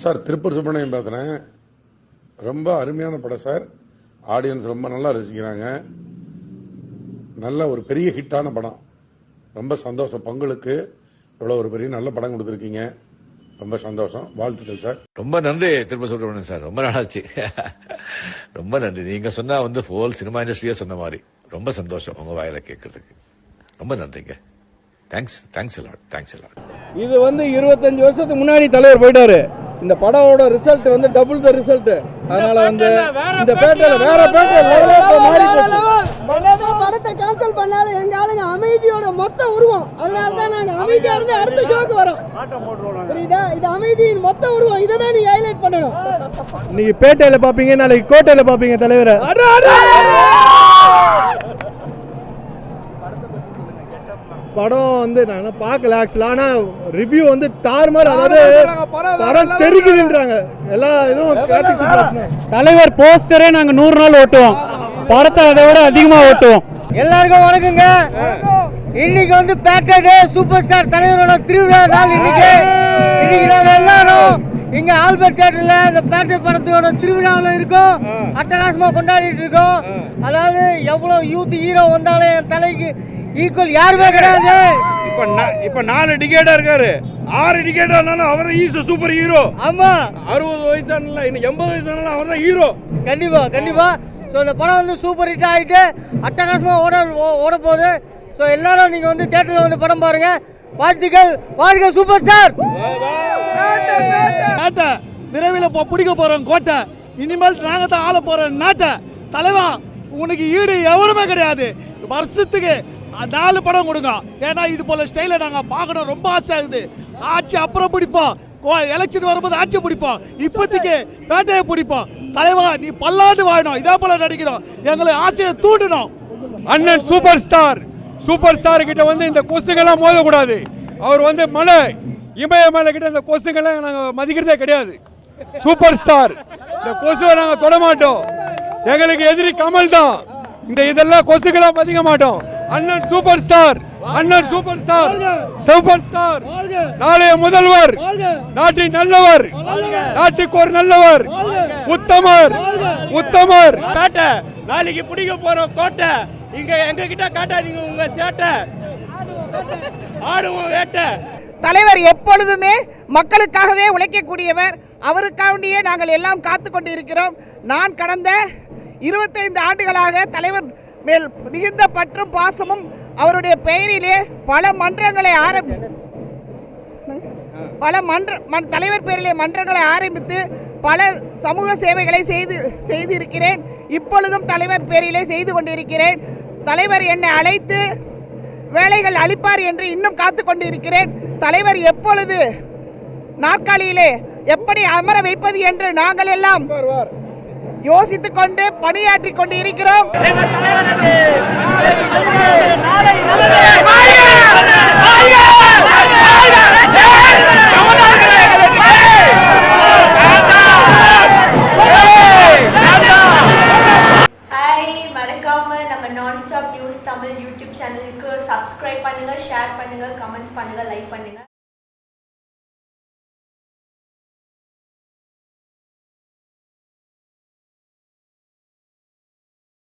Sir Tiruppur Subramaniam பேசுறேன். ரொம்ப அருமையான படம் சார். ஆடியன்ஸ் ரொம்ப நல்லா ரசிக்கிறாங்க. நல்ல ஒரு பெரிய ஹிட்டான படம். ரொம்ப சந்தோஷம். பொங்கலுக்கு இவ்வளவு ஒரு பெரிய நல்ல படம் கொடுத்திருக்கீங்க. ரொம்ப சந்தோஷம். வாழ்த்துக்கள் சார். ரொம்ப நன்றி திருப்பூர் சுப்பிரமணியன் சார். ரொம்ப நாளாச்சு. ரொம்ப நன்றி. நீங்க சொன்னா ஹோல் சினிமா இண்டஸ்ட்ரியே சொன்ன மாதிரி ரொம்ப சந்தோஷம் உங்க வாயில கேட்கறதுக்கு. ரொம்ப நன்றிங்க. தேங்க்ஸ் எல்லாம். இது 25 வருஷத்துக்கு முன்னாடி தலைவர் போயிட்டாரு. இந்த படத்தோட ரிசல்ட் டபுள் த ரிசல்ட். அதனால இந்த பேட்டையில வேற பேட்டை மாறி போச்சு. படத்தை கேன்சல் பண்ணாலும் எங்க ஆளுங்க அமைதியோட மொத்த உருவம். அதனால தான் நாங்க அமைதியா இருந்து அடுத்த ஷோக்கு வரோம். புரியுதா? இது அமைதியின் மொத்த உருவம். இதை தான் நீங்க ஹைலைட் பண்ணணும். நீங்க பேட்டையில பாப்பீங்க, நாளைக்கு கோட்டையில பாப்பீங்க தலைவரை. படம் நாங்க பார்க்கல ஆக்சுவலா. ஆனா ரிவ்யூ தாறுமாறு. அதாவது படம் தெரிக்குதுன்றாங்க எல்லா இதுவும். தலைவர் போஸ்டரே நாங்க 100 நாள் ஓட்டுவோம். படத்தை அதை விட அதிகமா ஓட்டுவோம். எல்லாருக்கும் வணக்கங்க. இன்னைக்கு பேட்டை டே, சூப்பர் ஸ்டார் தலைவரோட திருவிழா நாள். இன்னைக்கு நாங்க எல்லாரும் இங்க ஆல்பர்ட் தியேட்டர்ல இந்த பேட்டை படத்தோட திருவிழாவில் இருக்கோம். அட்டகாசமா கொண்டாடிட்டு இருக்கோம். அதாவது எவ்வளவு யூத் ஹீரோ வந்தாலும் என் தலைக்கு ஈக்குவல் யாருமே கிடையாது. இப்ப 4 டிக்கெட்டா இருக்காரு. 6 டிக்கெட்டா இருந்தாலும் அவர் ஈஸ் சூப்பர் ஹீரோ. ஆமா, 60 வயசானல இன்னும் 80 வயசானல அவர் தான் ஹீரோ. கண்டிப்பா. ஸோ இந்த படம் சூப்பர் ஹிட் ஆகிட்டு அட்டகாசமா ஓட போகுது. ஸோ எல்லாரும் நீங்க தியேட்டர்ல படம் பாருங்க. வாழ்த்துக்கள். வாழ்க சூப்பர் ஸ்டார். நாட்டை விரைவில் பிடிக்க போறோம் கோட்டை. இனிமேல் நாங்க தான் ஆள போறோம் நாட்டை. தலைவா உனக்கு ஈடு எவனுமே கிடையாது. வருஷத்துக்கு 4 படம் கொடுங்க. ஏன்னா இது போல ஸ்டைல நாங்க பார்க்கணும். ரொம்ப ஆசை ஆகுது. ஆட்சி அப்புறம் பிடிப்போம். எலெக்ஷன் வரும்போது ஆட்சி பிடிப்போம். இப்போதைக்கு பேட்டையை பிடிப்போம். தலைவா நீ பல்லாண்டு வாழணும். இதே போல நடிக்கணும். எங்களை ஆசையை தூண்டணும். அண்ணன் சூப்பர் ஸ்டார் கிட்ட இந்த கொசுங்கெல்லாம் மோதக்கூடாது. அவர் மலை இமயமலை கிட்ட இந்த கொசுங்கெல்லாம் நாங்க மதிக்கிறதே கிடையாது. சூப்பர் ஸ்டார் இந்த கொசுவை நாங்க தொட மாட்டோம். எங்களுக்கு எதிரி கமல் தான். இதெல்லாம் கொசுக்கெல்லாம் மதிக்க மாட்டோம். அண்ணன் சூப்பர் ஸ்டார் நாளைய முதல்வர், நாட்டின் நல்லவர், நாட்டுக்கு ஒரு நல்லவர், உத்தமர். பேட்டை நாளைக்கு பிடிக்க போறோம் கோட்டை. இங்க எங்க கிட்ட காட்டாதீங்க உங்க சேட்டை. ஆடுவோம் வேட்டை. தலைவர் எப்பொழுதுமே மக்களுக்காகவே உழைக்கக்கூடியவர். அவருக்காண்டியே நாங்கள் எல்லாம் காத்து கொண்டு இருக்கிறோம். நான் கடந்த 25 ஆண்டுகளாக தலைவர் மேல் மிகுந்த பற்றும் பாசமும் அவருடைய பெயரிலே பல மன்றங்களை தலைவர் பெயரிலே மன்றங்களை ஆரம்பித்து பல சமூக சேவைகளை செய்திருக்கிறேன். இப்பொழுதும் தலைவர் பெயரிலே செய்து கொண்டிருக்கிறேன். தலைவர் என்னை அழைத்து வேலைகள் அளிப்பார் என்று இன்னும் காத்து கொண்டிருக்கிறேன். தலைவர் எப்பொழுது நாற்காலியிலே எப்படி அமர வைப்பது என்று நாங்கள் எல்லாம் யோசித்துக் கொண்டு பணியாற்றி கொண்டு இருக்கிறோம். மறக்காம நம்ம நான்ஸ்டாப் நியூஸ் தமிழ் யூடியூப் சேனலுக்கு சப்ஸ்கிரைப் பண்ணுங்க, ஷேர் பண்ணுங்க, கமெண்ட்ஸ் பண்ணுங்க, லைக் பண்ணுங்க.